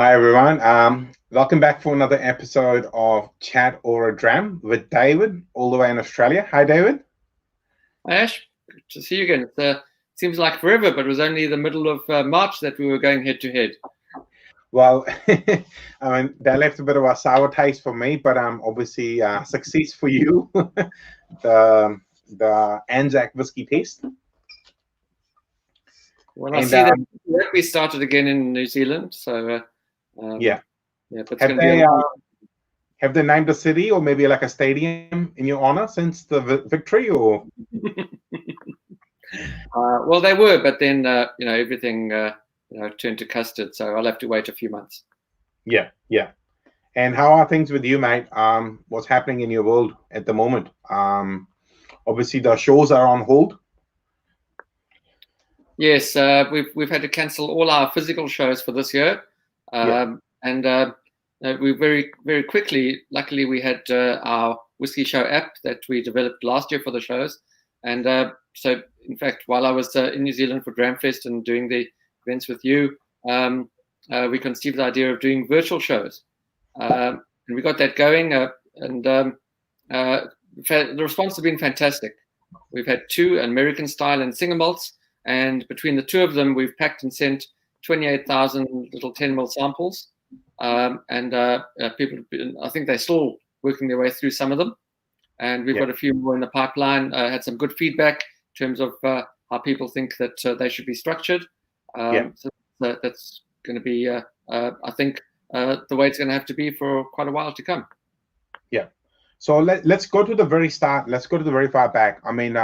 Hi everyone. Welcome back for another episode of Chat or a Dram with David, all the way in Australia. Hi, David. Hi, Ash. Good to see you again. It seems like forever, but it was only the middle of March that we were going head to head. Well, I mean that left a bit of a sour taste for me, but obviously success for you. the Anzac whiskey test. Well, I see that we started again in New Zealand, so yeah. But Have they named a city or maybe like a stadium in your honor since the victory, or? Well, they were, but then everything turned to custard, so I'll have to wait a few months. Yeah. And how are things with you, mate? What's happening in your world at the moment? Obviously, the shows are on hold. Yes, we've had to cancel all our physical shows for this year, and we very, very quickly. Luckily, we had our Whisky Show app that we developed last year for the shows, and so in fact, while I was in New Zealand for Dramfest and doing the events with you, we conceived the idea of doing virtual shows, and we got that going, and the response has been fantastic. We've had 2 American style and single malts. And between the 2 of them, we've packed and sent 28,000 little 10ml samples. People, I think they're still working their way through some of them. And we've got a few more in the pipeline. Had some good feedback in terms of how people think that they should be structured. So that's going to be, I think, the way it's going to have to be for quite a while to come. Yeah. So let's go to the very start. Let's go to the very far back. I mean,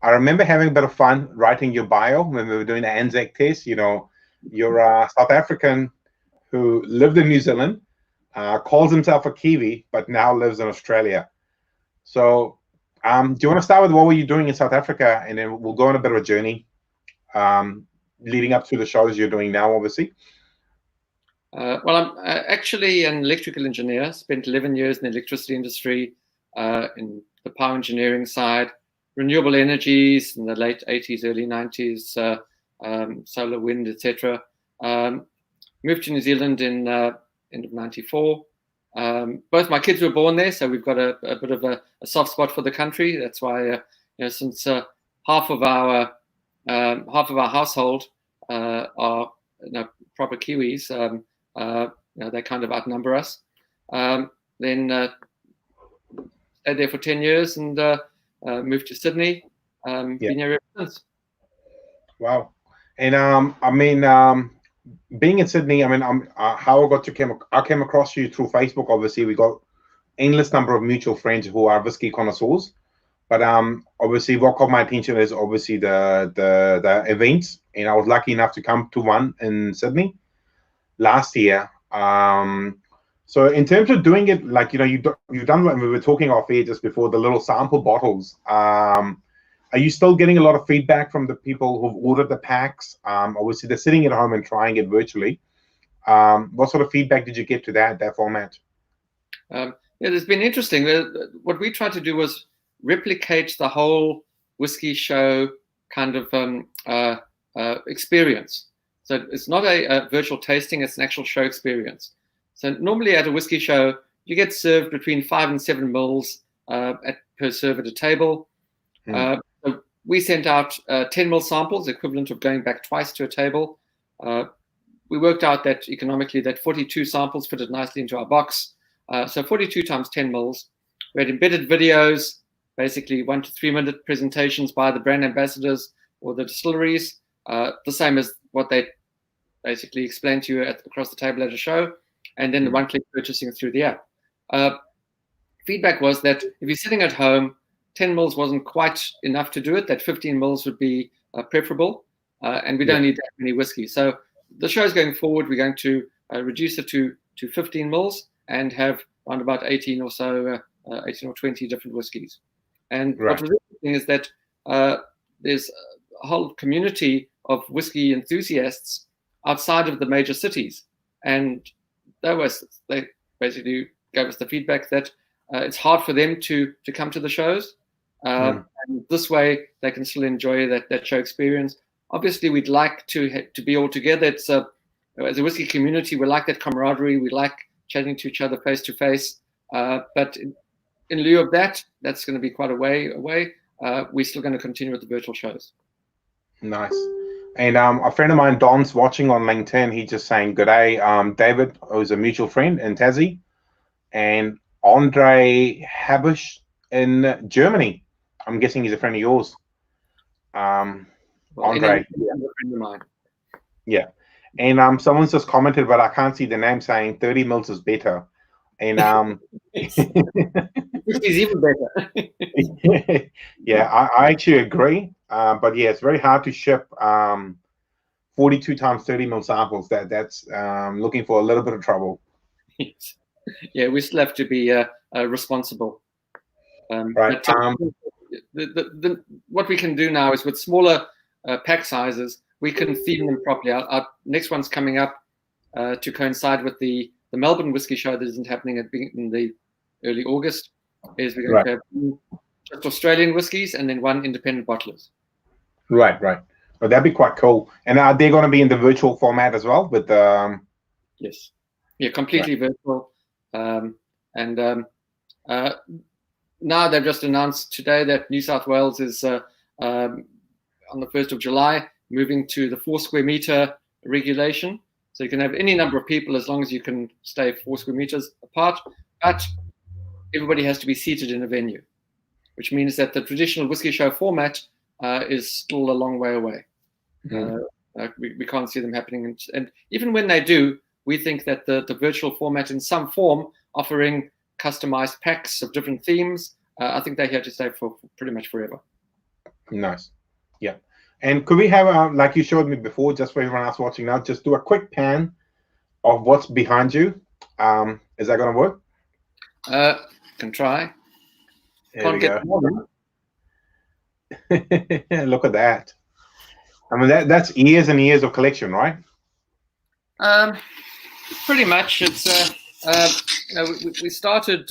I remember having a bit of fun writing your bio when we were doing the Anzac test. You know, you're a South African who lived in New Zealand, calls himself a Kiwi, but now lives in Australia. So do you want to start with what were you doing in South Africa? And then we'll go on a bit of a journey leading up to the shows you're doing now, obviously. Well, I'm actually an electrical engineer, spent 11 years in the electricity industry, in the power engineering side. Renewable energies in the late 80s, early 90s, solar, wind, etc. Moved to New Zealand in end of 94. Both my kids were born there, so we've got a bit of a soft spot for the country. That's why, since half of our household are proper Kiwis, they kind of outnumber us. Then stayed there for 10 years and moved to Sydney. Been here ever since. Wow. And I mean, being in Sydney, I mean, how I came across you through Facebook. Obviously, we got endless number of mutual friends who are whiskey connoisseurs. But obviously, what caught my attention is obviously the events, and I was lucky enough to come to one in Sydney last year. So in terms of doing it, like, you've done what we were talking off air just before, the little sample bottles. Are you still getting a lot of feedback from the people who've ordered the packs? Obviously, they're sitting at home and trying it virtually. What sort of feedback did you get to that format? It's been interesting. What we tried to do was replicate the whole Whisky Show kind of experience. So it's not a virtual tasting, it's an actual show experience. So normally at a Whisky Show, you get served between 5 and 7 mils per serve at a table. So we sent out 10 mil samples, equivalent of going back twice to a table. We worked out that economically that 42 samples fitted nicely into our box. So 42 times 10 mils. We had embedded videos, basically 1 to 3 minute presentations by the brand ambassadors or the distilleries, the same as what they basically explained to you across the table at a show, and then the one-click purchasing through the app. Feedback was that if you're sitting at home, 10 mils wasn't quite enough to do it, that 15 mils would be preferable, and we don't need that many whiskey. So the show's going forward, we're going to reduce it to 15 mils and have around about 18 or so, 18 or 20 different whiskies. And what was interesting is that there's a whole community of whiskey enthusiasts outside of the major cities. And they basically gave us the feedback that it's hard for them to come to the shows. And this way, they can still enjoy that show experience. Obviously, we'd like to be all together. It's as a whiskey community, we like that camaraderie. We like chatting to each other face to face. But in lieu of that, that's going to be quite a way away. We're still going to continue with the virtual shows. Nice. And a friend of mine, Don's watching on LinkedIn. He's just saying, good day, David, who's a mutual friend in Tassie, and Andre Habush in Germany. I'm guessing he's a friend of yours. Andre. Yeah. A friend of mine. Yeah. And someone's just commented, but I can't see the name, saying 30 mils is better. And which is even better. Yeah, I actually agree. But yeah, it's very hard to ship 42 times 30 mil samples. That's looking for a little bit of trouble. Yeah, we still have to be responsible. Right. What we can do now is with smaller pack sizes, we can theme them properly. Our next one's coming up to coincide with the Melbourne Whisky Show that isn't happening in the early August. Is we're going to have just Australian whiskies and then one independent bottlers. Right. Well, that'd be quite cool. And are they going to be in the virtual format as well? With Yes, yeah, completely virtual. Now they've just announced today that New South Wales is on the 1st of July moving to the 4 square meter regulation. So you can have any number of people as long as you can stay 4 square meters apart, but everybody has to be seated in a venue, which means that the traditional Whisky Show format is still a long way away. We can't see them happening. And even when they do, we think that the virtual format in some form, offering customized packs of different themes, I think they're here to stay for pretty much forever. Nice. Yeah. And could we have, like you showed me before, just for everyone else watching now, just do a quick pan of what's behind you? Is that going to work? Can try. There we go. Look at that. I mean, that's years and years of collection, right? Pretty much. It's we started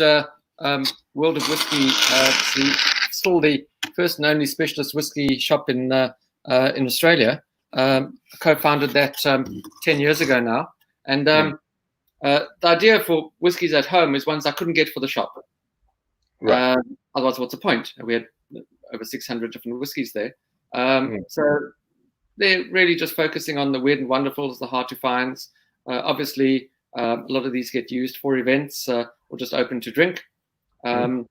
World of Whisky. Still the first and only specialist whiskey shop in Australia. Co-founded that 10 years ago now, and the idea for whiskies at home is ones I couldn't get for the shop. Right. Otherwise, what's the point? We had over 600 different whiskies there. So they're really just focusing on the weird and wonderfuls, the hard to finds. Obviously, a lot of these get used for events or just open to drink. Probably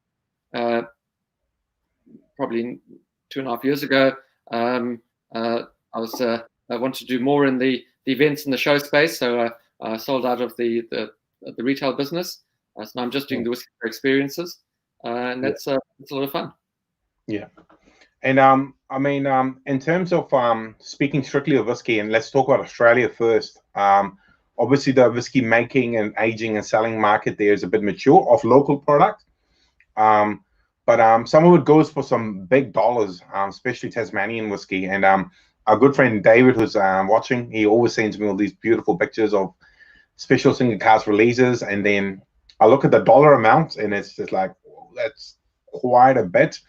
2.5 years ago, I wanted to do more in the events and the show space, so I sold out of the retail business. So now I'm just doing the whiskey experiences, and that's it's a lot of fun. Yeah. And I mean, in terms of speaking strictly of whiskey, and let's talk about Australia first. Obviously, the whiskey making and aging and selling market there is a bit mature of local product. But some of it goes for some big dollars, especially Tasmanian whiskey. And our good friend David, who's watching, he always sends me all these beautiful pictures of special single cask releases. And then I look at the dollar amount, and it's just like, that's quite a bit.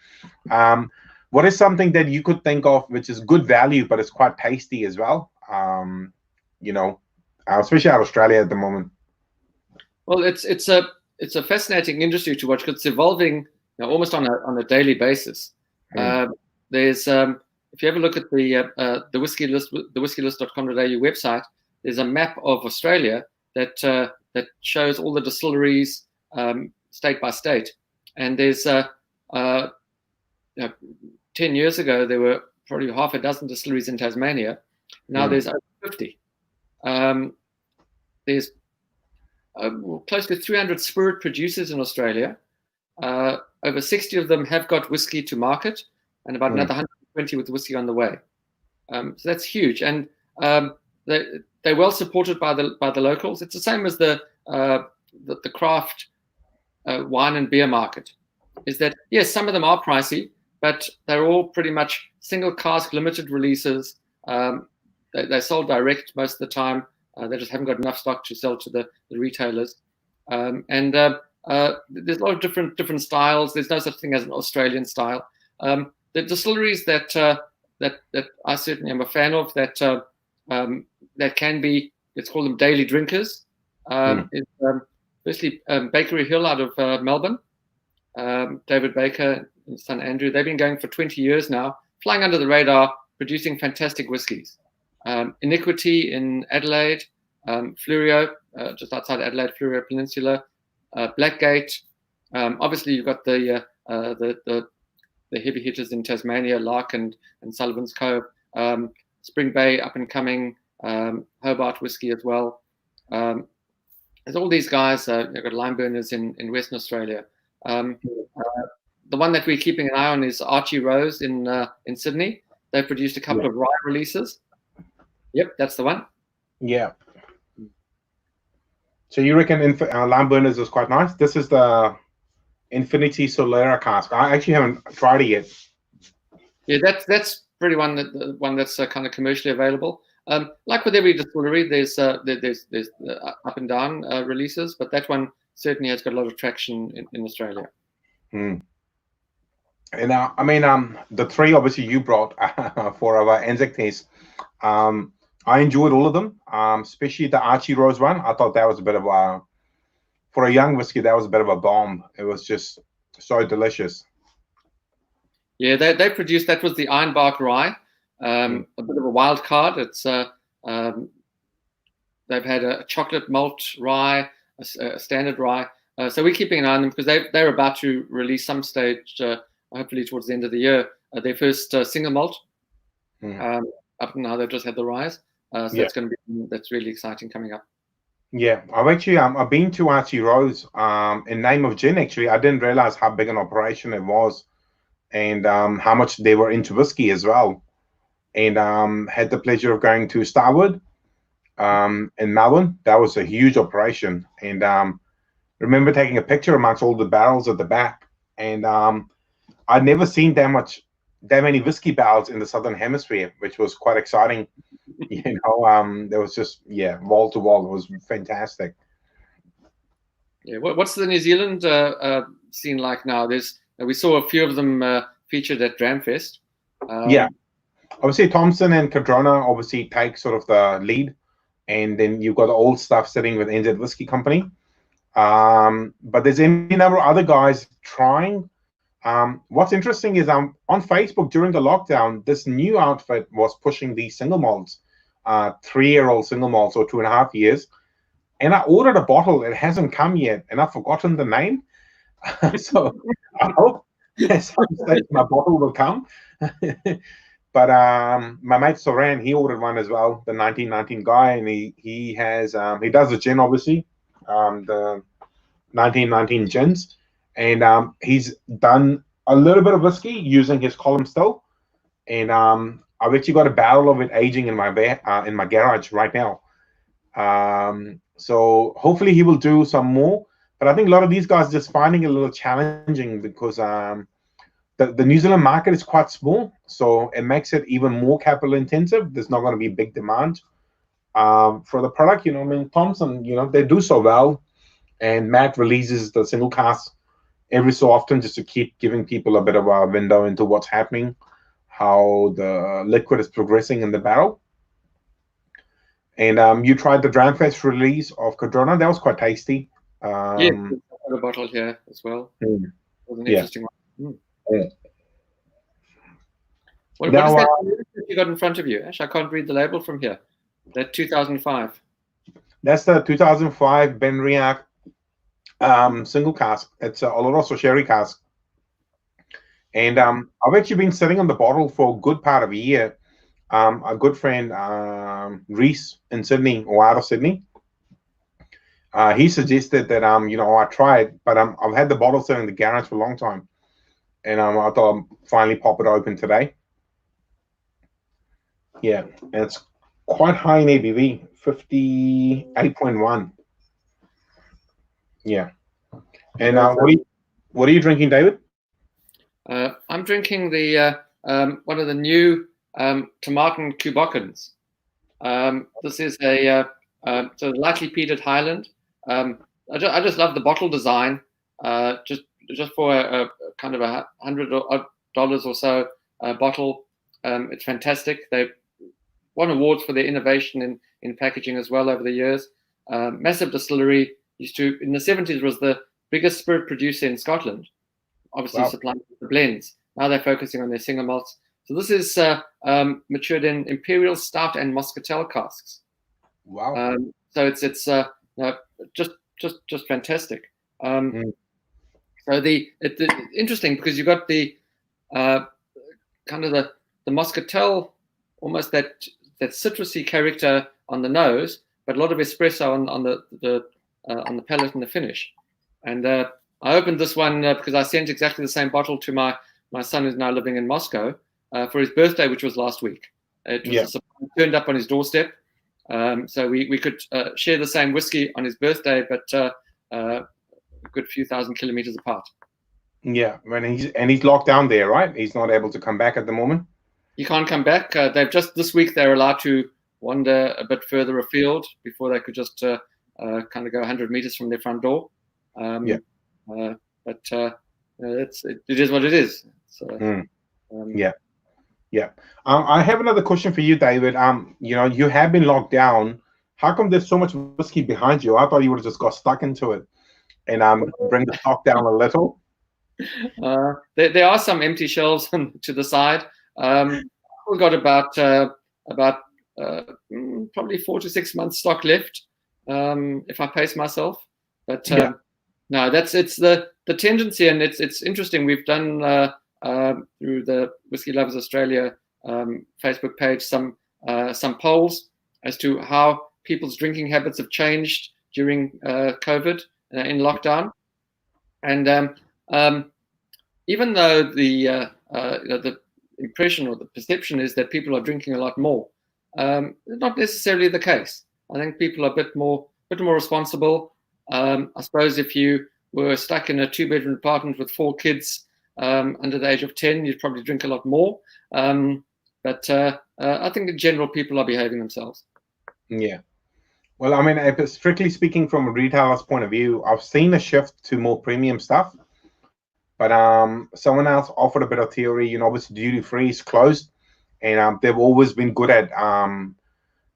What is something that you could think of which is good value, but it's quite tasty as well? Especially out of Australia at the moment. Well, it's a fascinating industry to watch because it's evolving almost on a daily basis. There's if you ever look at the whiskey list, the whiskylist.com.au website, there's a map of Australia that shows all the distilleries state by state. And there's 10 years ago there were probably half a dozen distilleries in Tasmania. Now there's over 50. There's close to 300 spirit producers in Australia. Over 60 of them have got whiskey to market, and about another 120 with whiskey on the way. So that's huge, and they're well supported by the locals. It's the same as the craft wine and beer market. Is that yes, some of them are pricey, but they're all pretty much single cask limited releases. They're sold direct most of the time. They just haven't got enough stock to sell to the retailers. There's a lot of different styles. There's no such thing as an Australian style. The distilleries that I certainly am a fan of that can be let's call them daily drinkers, is firstly Bakery Hill out of Melbourne. David Baker and son Andrew. They've been going for 20 years now, flying under the radar, producing fantastic whiskies. Iniquity in Adelaide, Flurio, just outside Adelaide, Flurio Peninsula, Blackgate. Obviously, you've got the heavy hitters in Tasmania, Lark and Sullivan's Cove. Spring Bay up and coming, Hobart whiskey as well. There's all these guys. You've got lime burners in Western Australia. The one that we're keeping an eye on is Archie Rose in Sydney. They produced a couple of rye releases. Yep, that's the one. Yeah. So you reckon lime burners is quite nice? This is the Infinity Solera cask. I actually haven't tried it yet. Yeah, that's pretty the one that's kind of commercially available. Like with every distillery, there's up and down releases, but that one certainly has got a lot of traction in Australia. And I mean, the three obviously you brought for our Anzac test. I enjoyed all of them, especially the Archie Rose one. I thought that was a bit of a, for a young whiskey, that was a bit of a bomb. It was just so delicious. Yeah, they produced, that was the Ironbark Rye, a bit of a wild card. It's they've had a chocolate malt rye, a standard rye. So we're keeping an eye on them because they're about to release some stage, hopefully towards the end of the year, their first single malt. Up now they've just had the rise, so that's really exciting coming up. Yeah, I've been to Archie Rose in name of gin. Actually, I didn't realize how big an operation it was, and how much they were into whiskey as well. And had the pleasure of going to Starwood in Melbourne. That was a huge operation, and remember taking a picture amongst all the barrels at the back. And I'd never seen that many whiskey barrels in the Southern Hemisphere, which was quite exciting. You know, there was just, wall to wall. It was fantastic. Yeah, what's the New Zealand scene like now? We saw a few of them featured at Dramfest. Obviously Thompson and Cadrona obviously take sort of the lead, and then you've got the old stuff sitting with NZ Whiskey Company. But there's any number of other guys trying. What's interesting is on Facebook during the lockdown, this new outfit was pushing these single malts, 3-year-old single malts or 2.5 years. And I ordered a bottle. It hasn't come yet, and I've forgotten the name. So I hope at some stage my bottle will come. But my mate Soran, he ordered one as well, the 1919 guy, and he has he does a gin, obviously, the 1919 gins. And he's done a little bit of whiskey using his column still, and I've actually got a barrel of it aging in my garage right now. So hopefully he will do some more. But I think a lot of these guys are just finding it a little challenging because the New Zealand market is quite small, so it makes it even more capital intensive. There's not going to be big demand for the product. You know, I mean, Thompson, you know, they do so well, and Matt releases the single cask every so often just to keep giving people a bit of a window into what's happening, how the liquid is progressing in the barrel. And you tried the Dramfest release of Cadrona. That was quite tasty. Yeah, I've got a bottle here as well. It was an interesting one. What is that you got in front of you, Ash? I can't read the label from here. That 2005. That's the 2005 Benriach single cask. It's a Oloroso sherry cask, and I've actually been sitting on the bottle for a good part of a year. A good friend, Reese in Sydney, or out of Sydney, he suggested that you know, I try it, but I've had the bottle sitting in the garage for a long time, and I thought I'd finally pop it open today. Yeah, and it's quite high in ABV, 58.1. Yeah. And what are you drinking, David? I'm drinking the one of the new Tomaten Kubokens. This is a lightly peated Highland. I just love the bottle design. Just for a kind of $100 or so bottle, it's fantastic. They've won awards for their innovation in packaging as well over the years. Massive distillery. Used to, in the 70s, was the biggest spirit producer in Scotland, obviously supplying the blends. Now they're focusing on their single malts. So this is matured in imperial, stout, and muscatel casks. Wow! So it's just fantastic. So it's interesting because you got the kind of the muscatel, almost that citrusy character on the nose, but a lot of espresso on the palate and the finish. And I opened this one because I sent exactly the same bottle to my son, who's now living in Moscow, for his birthday, which was last week. It was turned up on his doorstep, so we could share the same whiskey on his birthday, but a good few thousand kilometers apart. Yeah, he's locked down there, right? He's not able to come back at the moment. He can't come back. They've just this week they're allowed to wander a bit further afield before they could just kind of go 100 meters from their front door. But it is what it is. So, I have another question for you, David. You have been locked down. How come there's so much whiskey behind you? I thought you would have just got stuck into it and bring the stock down a little. There are some empty shelves to the side. We've got about probably 4 to 6 months stock left, if I pace myself. But no, it's the tendency, and it's interesting. We've done through the Whisky Lovers Australia Facebook page some polls as to how people's drinking habits have changed during COVID in lockdown, and even though the impression or the perception is that people are drinking a lot more, not necessarily the case. I think people are a bit more responsible. I suppose if you were stuck in a 2-bedroom apartment with 4 kids under the age of 10, you'd probably drink a lot more. But I think in general, people are behaving themselves. Yeah. Well, I mean, strictly speaking from a retailer's point of view, I've seen a shift to more premium stuff. But someone else offered a bit of theory. Obviously duty free is closed, and they've always been good at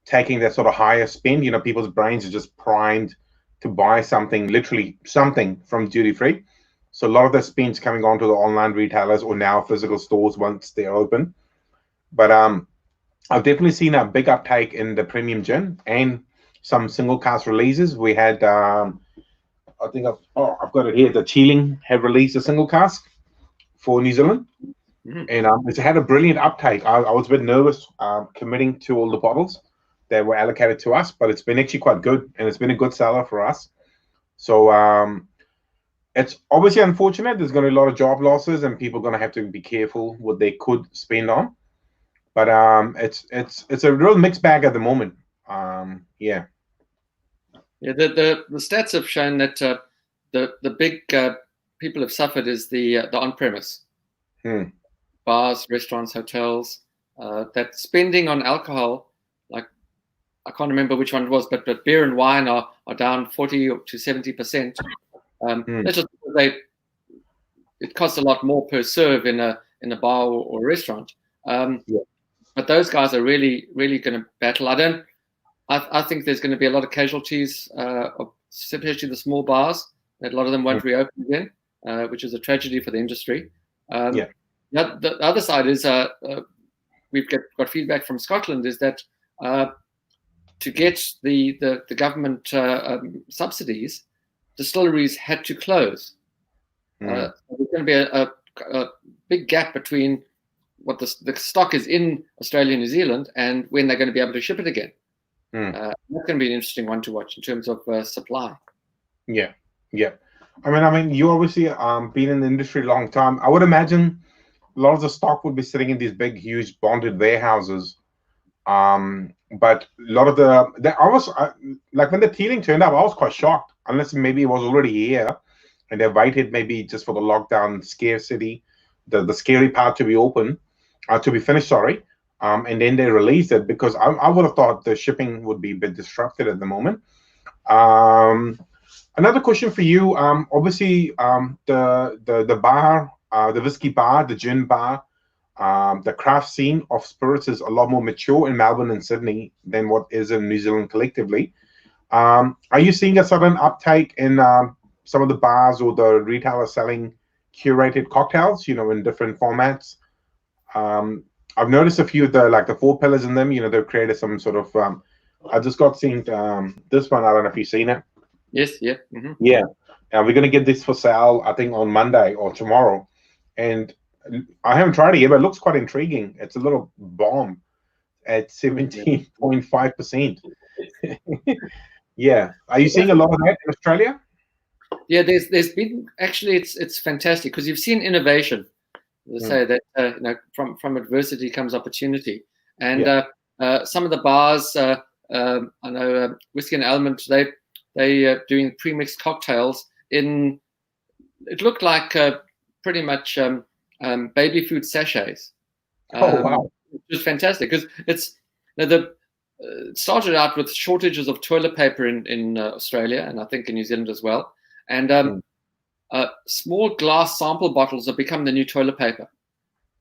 taking that sort of higher spend. People's brains are just primed to buy something, literally something from duty free. So a lot of the spend's coming onto the online retailers or now physical stores once they're open. But I've definitely seen a big uptake in the premium gin and some single cask releases. We had I think I've got it here. The Cheeling have released a single cask for New Zealand, and it's had a brilliant uptake. I was a bit nervous committing to all the bottles that were allocated to us, but it's been actually quite good, and it's been a good seller for us. So it's obviously unfortunate. There's going to be a lot of job losses, and people are going to have to be careful what they could spend on. But it's a real mixed bag at the moment. Yeah, the stats have shown that the big people have suffered is the on-premise bars, restaurants, hotels. That spending on alcohol, like I can't remember which one it was, but beer and wine are down 40 to 70%. That's just because it costs a lot more per serve in a bar or a restaurant. But those guys are really going to battle. I think there's going to be a lot of casualties, especially the small bars. That a lot of them won't reopen again, which is a tragedy for the industry. The other side is we've got feedback from Scotland is that to get the government subsidies, distilleries had to close. There's going to be a big gap between what the stock is in Australia and New Zealand and when they're going to be able to ship it again. That's going to be an interesting one to watch in terms of supply. Yeah. I mean, you obviously been in the industry a long time. I would imagine a lot of the stock would be sitting in these big, huge bonded warehouses. But a lot of like when the teeling turned up, I was quite shocked. Unless maybe it was already here, and they waited maybe just for the lockdown scarcity, the scary part to be open, to be finished. Sorry. And then they released it because I would have thought the shipping would be a bit disrupted at the moment. Another question for you. Obviously, the bar, the whiskey bar, the gin bar, The craft scene of spirits is a lot more mature in Melbourne and Sydney than what is in New Zealand collectively. Are you seeing a sudden uptake in some of the bars or the retailers selling curated cocktails, in different formats? I've noticed a few of the four pillars in them, they've created some sort of, I just got seen this one, I don't know if you've seen it. Yes, yeah. Mm-hmm. Yeah. And we're going to get this for sale, I think, on Monday or tomorrow. And I haven't tried it yet, but it looks quite intriguing. It's a little bomb at 17.5%. Yeah. Are you seeing a lot of that in Australia? Yeah, there's been, actually, it's fantastic because you've seen innovation. They say that from adversity comes opportunity, and some of the bars, I know Whisky and Element, they doing pre-mixed cocktails in. It looked like pretty much baby food sachets. Oh wow! It was fantastic because it's it started out with shortages of toilet paper in Australia, and I think in New Zealand as well, and small glass sample bottles have become the new toilet paper.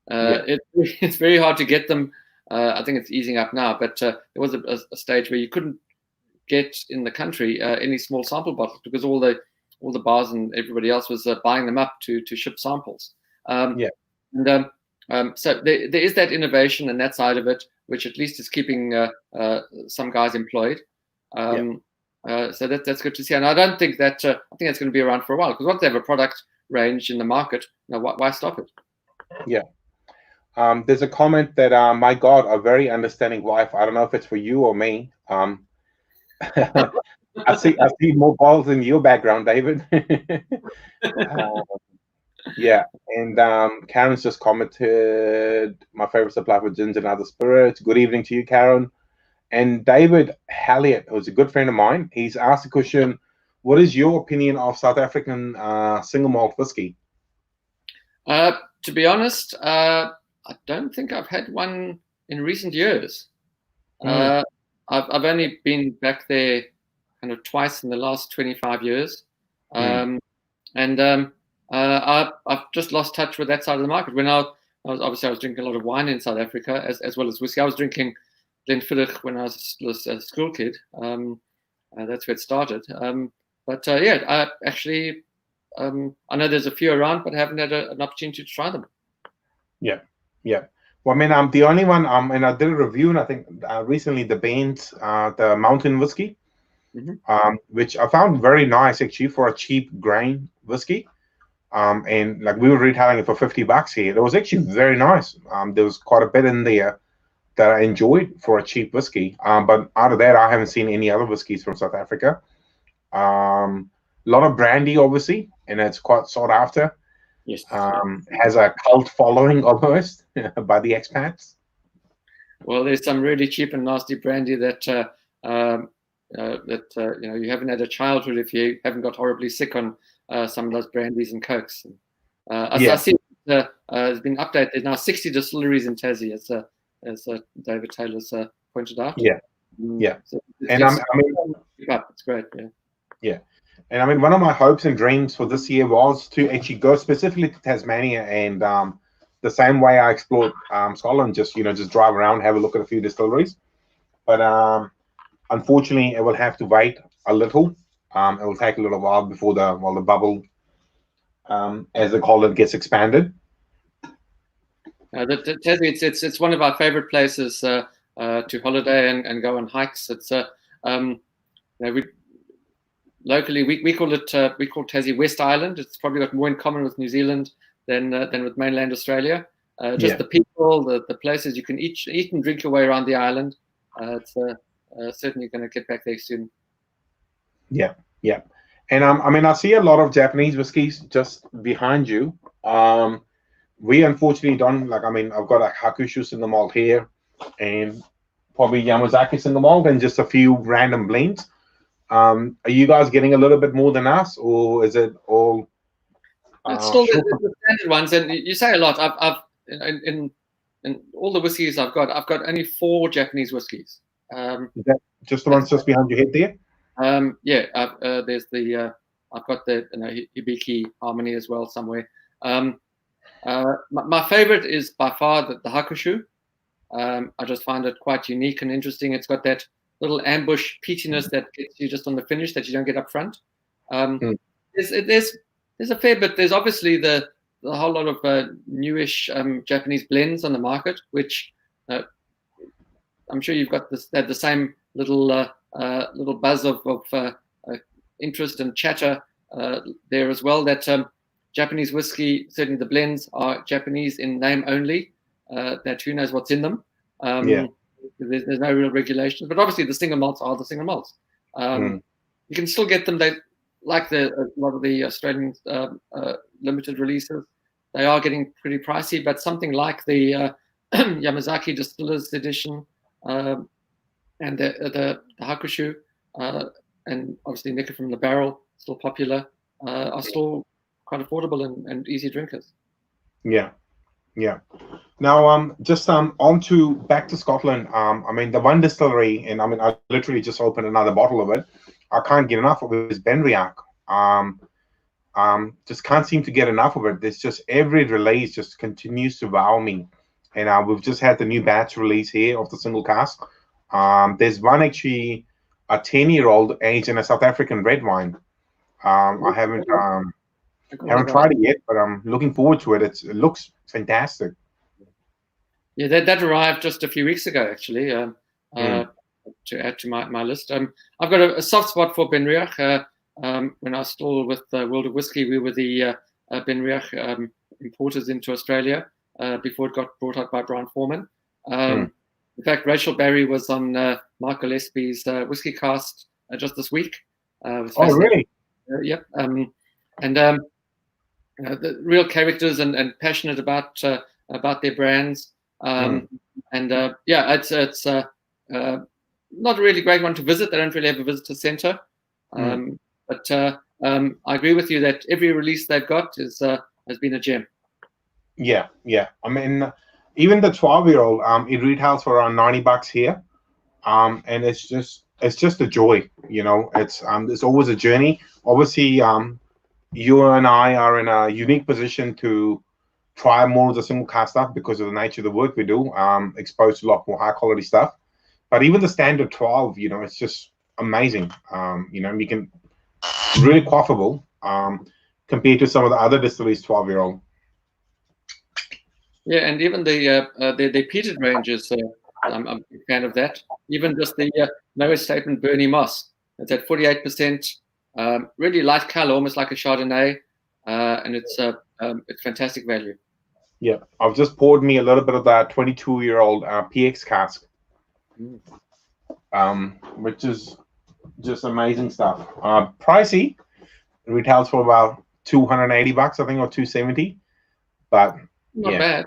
It's very hard to get them. I think it's easing up now, but there was a stage where you couldn't get in the country any small sample bottles because all the bars and everybody else was buying them up to ship samples. So there is that innovation and that side of it, which at least is keeping some guys employed. So that's good to see, and I don't think that I think that's going to be around for a while because once they have a product range in the market, why stop it? Yeah. There's a comment that my God, a very understanding wife. I don't know if it's for you or me. I see more balls in your background, David. Yeah, and Karen's just commented, my favorite supply for gins and other spirits. Good evening to you, Karen. And David Halliot, who's a good friend of mine, he's asked the question, what is your opinion of South African single malt whiskey? To be honest, I don't think I've had one in recent years. I've only been back there kind of twice in the last 25 years. I've just lost touch with that side of the market. When I was drinking a lot of wine in South Africa as well as whiskey. I was drinking Glenfiddich when I was a school kid. That's where it started. I actually, I know there's a few around, but I haven't had an opportunity to try them. Yeah. Well, I mean, I'm the only one. And I did a review, and I think recently the Baines, the Mountain Whiskey, which I found very nice actually for a cheap grain whiskey. And like we were retailing it for $50 here. It was actually very nice. There was quite a bit in there that I enjoyed for a cheap whiskey. But out of that, I haven't seen any other whiskeys from South Africa. A lot of brandy, obviously, and it's quite sought after. Yes. Has a cult following almost by the expats. Well, there's some really cheap and nasty brandy that you haven't had a childhood if you haven't got horribly sick on some of those brandies and cokes. I see there's been updated. There's now 60 distilleries in Tassie, as David Taylor's pointed out. So it's great. Yeah. And I mean, one of my hopes and dreams for this year was to actually go specifically to Tasmania, and the same way I explored Scotland, just drive around, have a look at a few distilleries. But unfortunately, it will have to wait a little. It will take a little while before the bubble, as they call it, gets expanded. It's one of our favorite places to holiday and go on hikes. It's locally we call Tassie West Island. It's probably got more in common with New Zealand than with mainland Australia. The people, the places you can eat and drink your way around the island. It's certainly going to get back there soon. Yeah. And I mean, I see a lot of Japanese whiskeys just behind you. We unfortunately don't, I've got a Hakushu single malt here, and probably Yamazaki single malt, and just a few random blends. Are you guys getting a little bit more than us, or is it all? It's still the standard ones, and you say a lot. I've in all the whiskeys I've got only 4 Japanese whiskeys. Is that just the ones just behind your head there? There's the I've got the Hibiki Harmony as well somewhere. My favorite is by far the Hakushu. I just find it quite unique and interesting. It's got that little ambush peatiness that gets you just on the finish that you don't get up front. There's a fair bit. There's obviously the whole lot of newish Japanese blends on the market, which I'm sure you've got the same little buzz of interest and chatter there as well. That Japanese whiskey, certainly the blends, are Japanese in name only. That who knows what's in them. There's no real regulations, but obviously the single malts are the single malts. You can still get them. They like a lot of the Australian limited releases. They are getting pretty pricey, but something like the Yamazaki Distillers Edition and the Hakushu and obviously Nicker from the Barrel, still popular, are still quite affordable and easy drinkers. Yeah. Now, just on to back to Scotland. I mean, the one distillery, and I mean, I literally just opened another bottle of it. I can't get enough of it. Is Benriach. Just can't seem to get enough of it. There's just every release just continues to wow me. And we've just had the new batch release here of the single cask. There's one actually a 10-year-old aged in a South African red wine. I haven't tried it yet, but I'm looking forward to it. It looks fantastic. Yeah, that arrived just a few weeks ago, actually. To add to my list, I've got a soft spot for Benriach. When I was still with World of Whisky, we were the Benriach importers into Australia before it got brought out by Brian Foreman. In fact, Rachel Barry was on Mark Gillespie's Whisky Cast just this week. Oh, really? Yep. The real characters and passionate about their brands. It's not a really great one to visit. They don't really have a visitor center. But I agree with you that every release they've got has been a gem. Yeah. I mean, even the 12-year-old, it retails for around $90 here, and it's just a joy. You know, it's always a journey. Obviously, you and I are in a unique position to try more of the single cask stuff because of the nature of the work we do, exposed to a lot more high quality stuff. But even the standard 12, you know, it's just amazing. You know, we can really quaffable compared to some of the other distilleries 12-year-old. Yeah, and even the peated ranges, I'm a big fan of that. Even just the no statement Bernie Moss, it's at 48%, really light color, almost like a Chardonnay, and it's fantastic value. Yeah, I've just poured me a little bit of that 22-year-old PX cask, which is just amazing stuff. Pricey, it retails for about $280, I think, or $270, but not bad.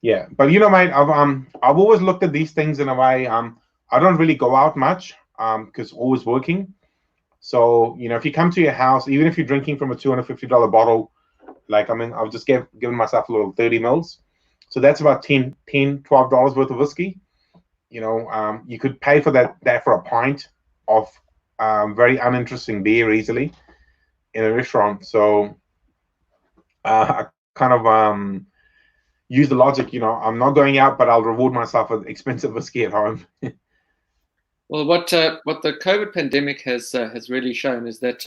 Yeah, but you know, mate, I've always looked at these things in a way. I don't really go out much because always working. So you know, if you come to your house, even if you're drinking from a $250 bottle, like I mean, I've just given myself a little 30 mils, so that's about $12 worth of whiskey. You know, you could pay for that for a pint of very uninteresting beer easily in a restaurant. So I kind of use the logic, you know, I'm not going out, but I'll reward myself with expensive whiskey at home. Well, what the COVID pandemic has really shown is that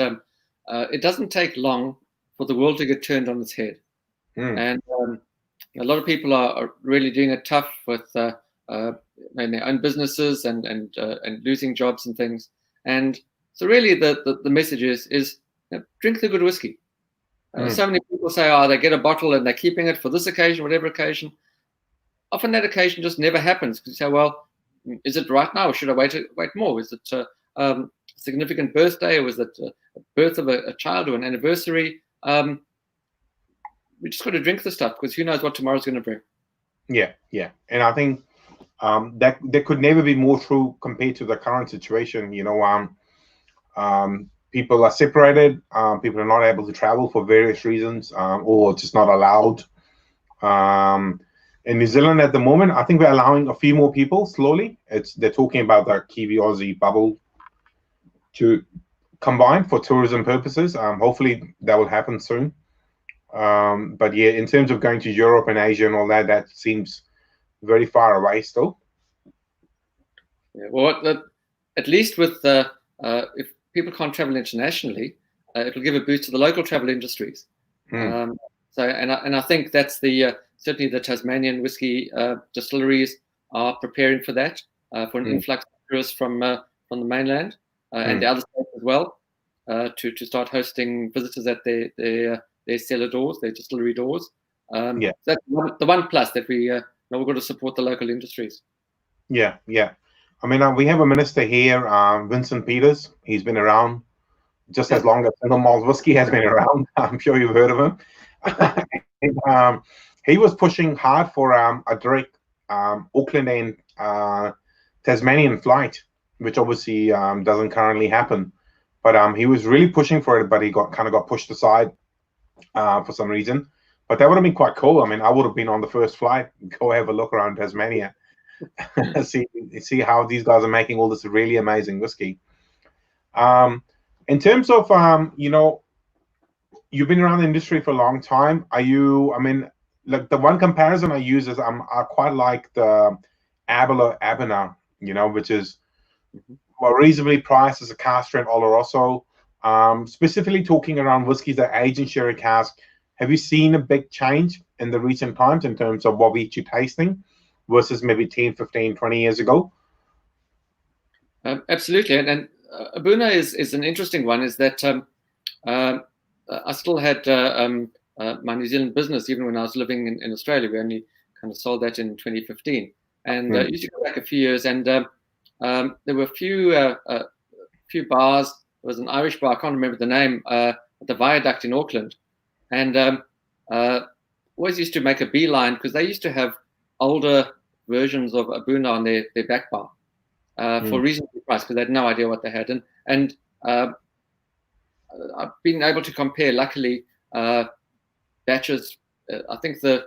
it doesn't take long for the world to get turned on its head, and a lot of people are really doing it tough with their own businesses and losing jobs and things. And so, really, the message is you know, drink the good whiskey. So many people say, they get a bottle and they're keeping it for this occasion, whatever occasion. Often that occasion just never happens because you say, well, is it right now or should I wait more? Is it a significant birthday or is it a birth of a child or an anniversary? We just got to drink the stuff because who knows what tomorrow's going to bring. Yeah. And I think that there could never be more true compared to the current situation. You know, people are separated. People are not able to travel for various reasons, or just not allowed. In New Zealand at the moment, I think we're allowing a few more people slowly. They're talking about the Kiwi Aussie bubble to combine for tourism purposes. Hopefully that will happen soon. But yeah, in terms of going to Europe and Asia and all that, that seems very far away still. Yeah, well, at least with if people can't travel internationally, it will give a boost to the local travel industries. So, and I think that's certainly the Tasmanian whiskey distilleries are preparing for that, for an influx of tourists from the mainland and the other states as well, to start hosting visitors at their cellar doors, their distillery doors. That's the one plus that we're going to support the local industries. Yeah. I mean, we have a minister here, Vincent Peters. He's been around just as long as Single Malt Whiskey has been around. I'm sure you've heard of him. And, he was pushing hard for a direct Auckland and Tasmanian flight, which obviously doesn't currently happen. But he was really pushing for it, but he got pushed aside for some reason. But that would have been quite cool. I mean, I would have been on the first flight, go have a look around Tasmania, see how these guys are making all this really amazing whiskey. In terms of you've been around the industry for a long time. I mean, like the one comparison I use is I quite like the Abena, which is reasonably priced as a cask strength Oloroso. Specifically talking around whiskeys that age in sherry cask, have you seen a big change in the recent times in terms of what we're tasting versus maybe 10, 15, 20 years ago? Absolutely. And Abuna is an interesting one, is that I still had my New Zealand business even when I was living in Australia. We only kind of sold that in 2015. And used to go back a few years, and there were a few bars. There was an Irish bar, I can't remember the name, at the Viaduct in Auckland. And always used to make a beeline because they used to have older versions of Abuna on their back bar for reasonable price because they had no idea what they had. And I've been able to compare, luckily, batches. I think the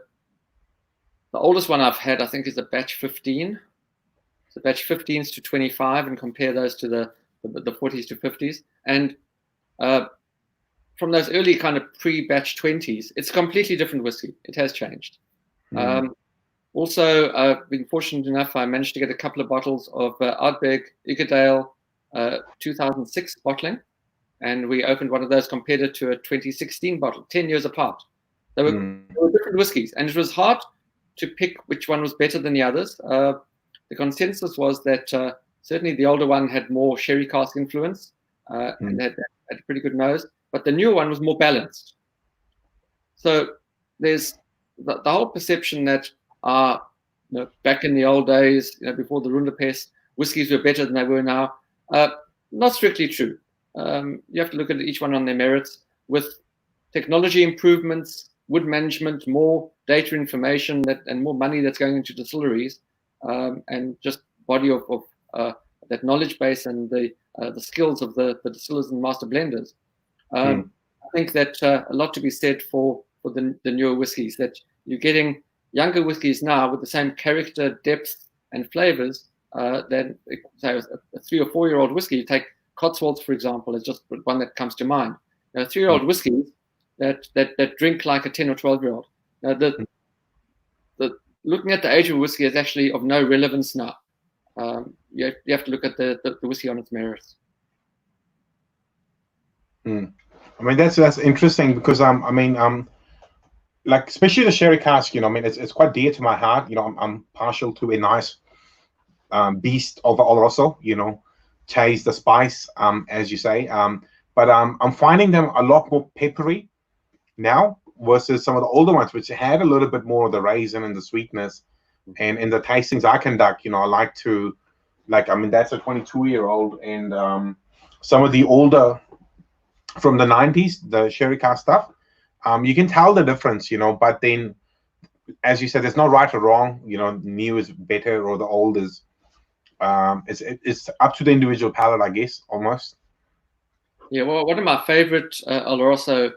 oldest one I've had, I think, is a batch 15. So batch 15s to 25, and compare those to the 40s to 50s. And from those early kind of pre-batch 20s, it's a completely different whiskey. It has changed. Also, I've been fortunate enough, I managed to get a couple of bottles of Ardbeg Iggedale 2006 bottling. And we opened one of those, compared it to a 2016 bottle, 10 years apart. They were different whiskies, and it was hard to pick which one was better than the others. The consensus was that certainly the older one had more sherry cask influence and had a pretty good nose, but the newer one was more balanced. So there's the whole perception that back in the old days, before the Runderpest, whiskies were better than they were now. Not strictly true. You have to look at each one on their merits. With technology improvements, wood management, more data information and more money that's going into distilleries, and just body of that knowledge base and the skills of the distillers and master blenders. I think that a lot to be said for the newer whiskies, that you're getting younger whiskies now with the same character, depth, and flavors than, say, a 3 or 4 year old whiskey. You take Cotswolds, for example, is just one that comes to mind. 3-year-old whiskies that drink like a 10 or 12 year old. Looking at the age of whiskey is actually of no relevance now. You have to look at the whiskey on its merits. I mean, that's interesting because like especially the sherry cask, I mean, it's quite dear to my heart. I'm partial to a nice beast of Oloroso, chase the spice, as you say. But I'm finding them a lot more peppery now versus some of the older ones, which had a little bit more of the raisin and the sweetness. And in the tastings I conduct, I like to, that's a 22-year-old, and some of the older from the 90s, the sherry cask stuff, you can tell the difference, but then, as you said, there's no right or wrong, new is better or the old is, it's up to the individual palate, I guess, almost. Yeah, well, one of my favorite Oloroso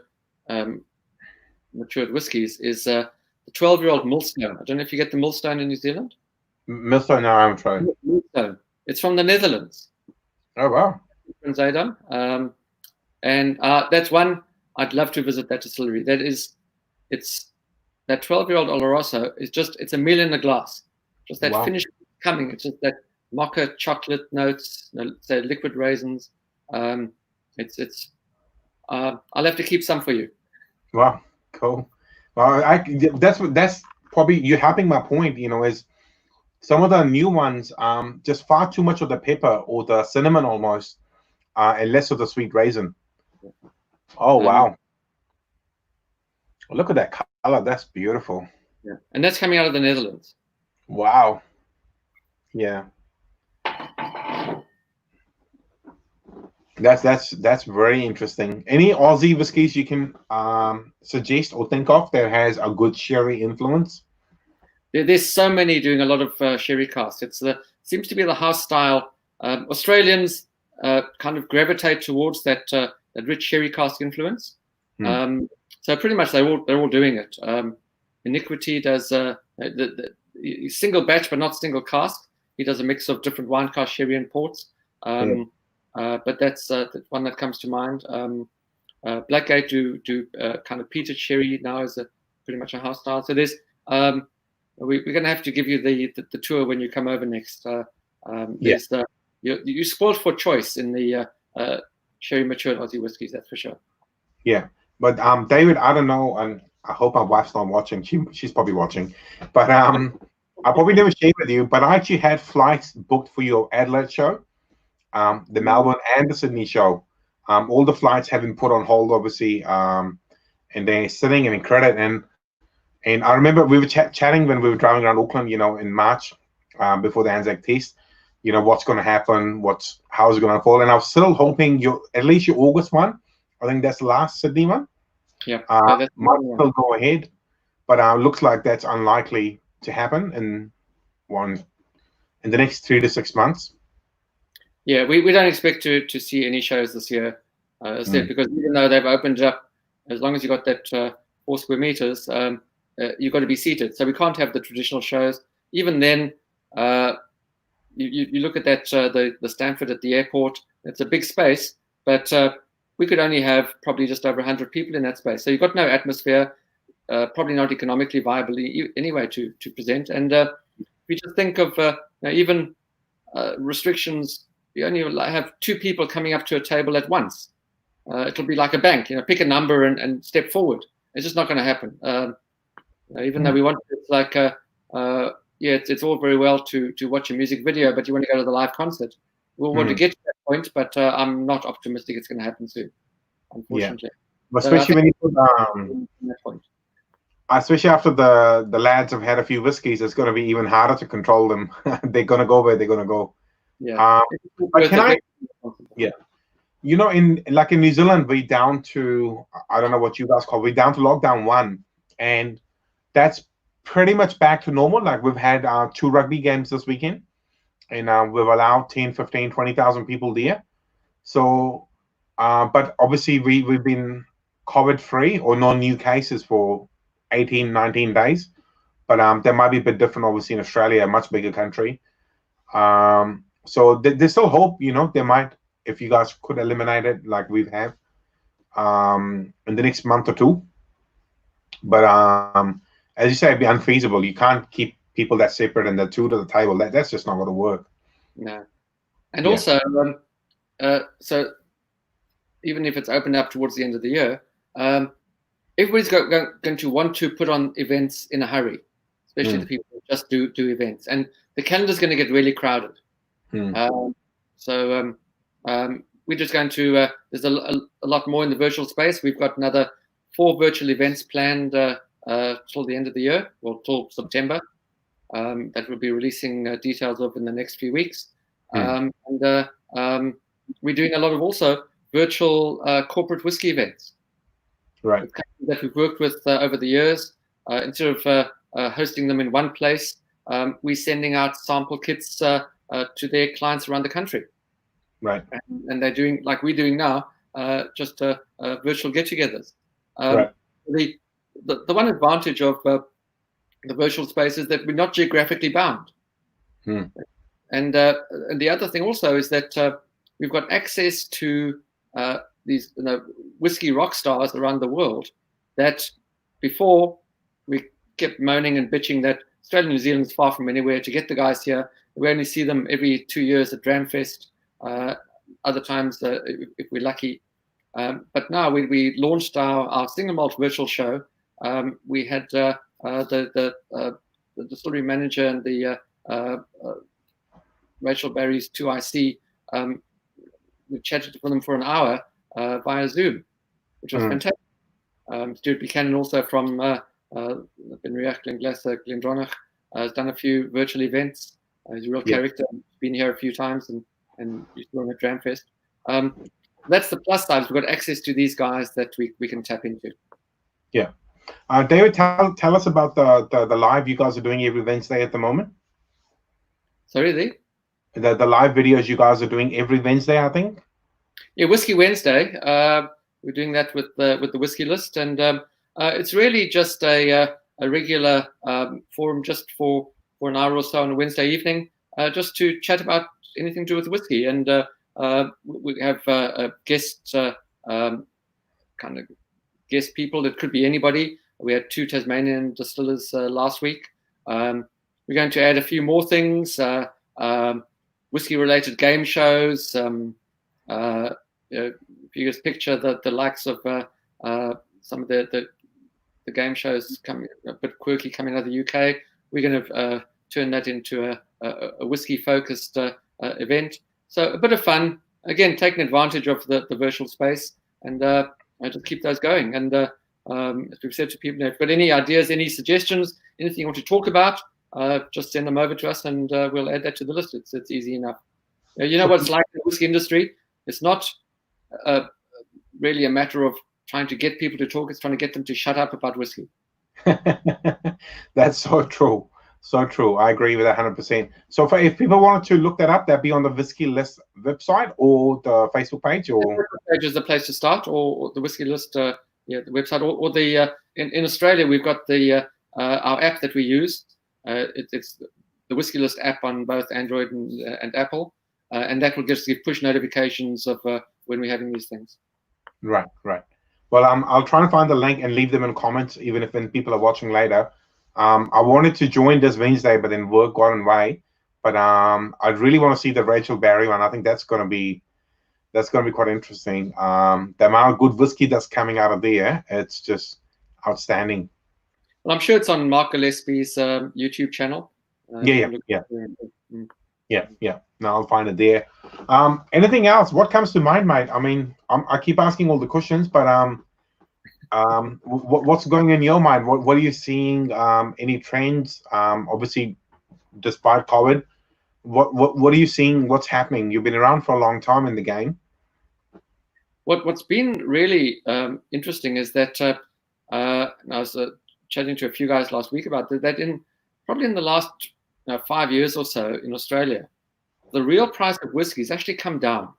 matured whiskies is the 12-year-old Millstone. I don't know if you get the Millstone in New Zealand. Millstone, no, I haven't tried. Millstone. It's from the Netherlands. Oh, wow. And that's one I'd love to visit, that distillery. That is it's that 12-year-old Oloroso is it's a meal in a glass. Just that finish coming. It's just that mocha chocolate notes, say liquid raisins. I'll have to keep some for you. Wow, cool. Well, that's probably you're helping my point. Is some of the new ones just far too much of the pepper or the cinnamon almost, and less of the sweet raisin. Oh wow! Look at that color. That's beautiful. Yeah, and that's coming out of the Netherlands. Wow. Yeah. That's very interesting. Any Aussie whiskies you can suggest or think of that has a good sherry influence? There's so many doing a lot of sherry cask. Seems to be the house style. Australians kind of gravitate towards that rich sherry cask influence. So pretty much they're all doing it. Iniquity does the single batch, but not single cask. He does a mix of different wine cask, sherry, and ports. But that's the one that comes to mind. Blackgate do kind of peated sherry now is pretty much a house style. So there's we're going to have to give you the tour when you come over next. Yes, you spoiled for choice in the sherry matured Aussie whiskies, that's for sure. Yeah, but David, I don't know, and I hope my wife's not watching. She's probably watching, but I probably never shared with you. But I actually had flights booked for your Adelaide show, the Melbourne and the Sydney show. All the flights have been put on hold, obviously, and they're sitting in credit. And I remember we were chatting when we were driving around Auckland, in March, before the Anzac Test. What's going to happen, how's it going to unfold. And I was still hoping at least your August one, I think that's the last Sydney one. Yeah, might still go ahead, but looks like that's unlikely to happen in the next 3 to 6 months. Yeah, we don't expect to see any shows this year, as I said, because even though they've opened up, as long as you got that 4 square meters, you've got to be seated. So we can't have the traditional shows. Even then, you look at that the Stanford at the airport. It's a big space, but we could only have probably just over 100 people in that space. So you've got no atmosphere, probably not economically viable anyway to present. And we just think of even restrictions. You only have 2 people coming up to a table at once. It'll be like a bank, pick a number and step forward. It's just not going to happen. Even though we want, it's like, it's all very well to watch a music video, but you want to go to the live concert. We'll want to get to that point, but I'm not optimistic it's going to happen soon, unfortunately. Yeah. Especially when you put, that point. Especially after the lads have had a few whiskeys, it's going to be even harder to control them. They're going to go where they're going to go. Yeah. In New Zealand, we're down to, I don't know what you guys call, we're down to lockdown 1, and that's pretty much back to normal. Like we've had 2 rugby games this weekend, and we've allowed 10, 15, 20,000 people there. So, but obviously we've been COVID free or no new cases for 18, 19 days. But that might be a bit different, obviously, in Australia, a much bigger country. So there's still hope, they might, if you guys could eliminate it like we have in the next month or 2. But as you say, it'd be unfeasible. You can't keep people that separate and the 2 to the table. That's just not going to work. No. And also, so even if it's opened up towards the end of the year, everybody's going to want to put on events in a hurry, especially the people who just do events. And the calendar's going to get really crowded. So we're just going to, there's a lot more in the virtual space. We've got another 4 virtual events planned till the end of the year, or till September, that we'll be releasing details of in the next few weeks. And we're doing a lot of also virtual corporate whiskey events. Right. That we've worked with over the years. Instead of hosting them in one place, we're sending out sample kits to their clients around the country. Right. And they're doing, like we're doing now, just virtual get-togethers. Right. The one advantage of the virtual space is that we're not geographically bound. And the other thing also is that we've got access to these whiskey rock stars around the world that before we kept moaning and bitching that Australia and New Zealand is far from anywhere. To get the guys here, we only see them every 2 years at Dram Fest. Other times, if we're lucky. But now we launched our single malt virtual show. We had the distillery manager and the Rachel Barry's 2IC. We chatted with them for an hour via Zoom, which was fantastic. Stuart Buchanan, also from Benriach, Glenglasser, Glendronach, has done a few virtual events. He's a real character. Been here a few times and he's doing at Dram Fest. That's the plus side. We've got access to these guys that we can tap into. Yeah. David, tell us about the live you guys are doing every Wednesday at the moment. Sorry, the live videos you guys are doing every Wednesday, I think. Yeah, Whisky Wednesday. We're doing that with the Whisky List, and it's really just a regular forum just for an hour or so on a Wednesday evening, just to chat about anything to do with whiskey. And we have guest kind of guest people. It could be anybody. We had 2 Tasmanian distillers last week. We're going to add a few more things, whiskey-related game shows. If you just picture the likes of some of the game shows coming a bit quirky coming out of the UK, we're going to turn that into a whiskey-focused event. So a bit of fun. Again, taking advantage of the virtual space, and just keep those going. And as we've said to people, if you've got any ideas, any suggestions, anything you want to talk about, just send them over to us, and we'll add that to the list. It's easy enough. You know what it's like in the whiskey industry? It's not really a matter of trying to get people to talk. It's trying to get them to shut up about whiskey. That's so true. So true. I agree with that 100%. So if people wanted to look that up, that'd be on the Whisky List website or the Facebook page? Or the Facebook page is the place to start, or the Whisky List, the website, or the in Australia we've got the our app that we use. It's the Whisky List app on both Android and Apple, and that will just give push notifications of when we're having these things. Right. Well, I'll try and find the link and leave them in comments, even if when people are watching later. I wanted to join this Wednesday, but then work got in the way. But I really want to see the Rachel Barry one. I think that's going to be quite interesting. The amount of good whiskey that's coming out of there, it's just outstanding. Well, I'm sure it's on Mark Gillespie's YouTube channel. Yeah. No, I'll find it there. Anything else? What comes to mind, mate? I mean, I keep asking all the questions, but what's going in your mind? What are you seeing? Any trends? Obviously, despite COVID, what are you seeing? What's happening? You've been around for a long time in the game. What's been really interesting is that I was chatting to a few guys last week about that. Probably in the last 5 years or so in Australia, the real price of whiskey has actually come down.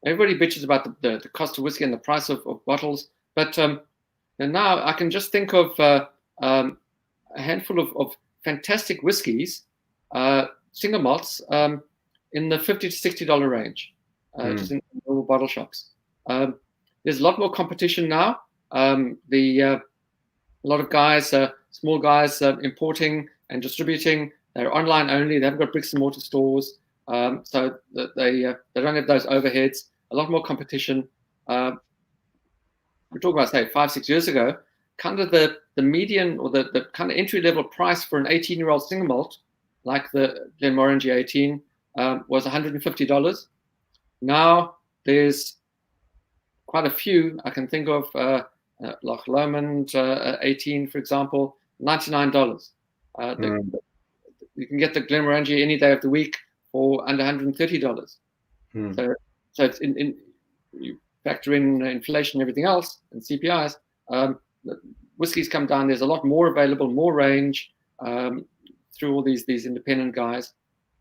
Everybody bitches about the cost of whiskey and the price of bottles, but now I can just think of a handful of fantastic whiskies, single malts, in the $50 to $60 range, just in normal bottle shops. There's a lot more competition now. A lot of guys, small guys, importing and distributing. They're online only. They haven't got bricks and mortar stores, so they don't have those overheads. A lot more competition. We're talking about, say, 5-6 years ago. Kind of the median or the kind of entry level price for an 18-year-old single malt, like the Glenmorangie 18, was $150. Now there's quite a few. I can think of Loch Lomond 18, for example, $99. You can get the Glenmorangie any day of the week for under $130. So it's you factor in inflation and everything else and CPIs. Whiskey's come down. There's a lot more available, more range through all these independent guys.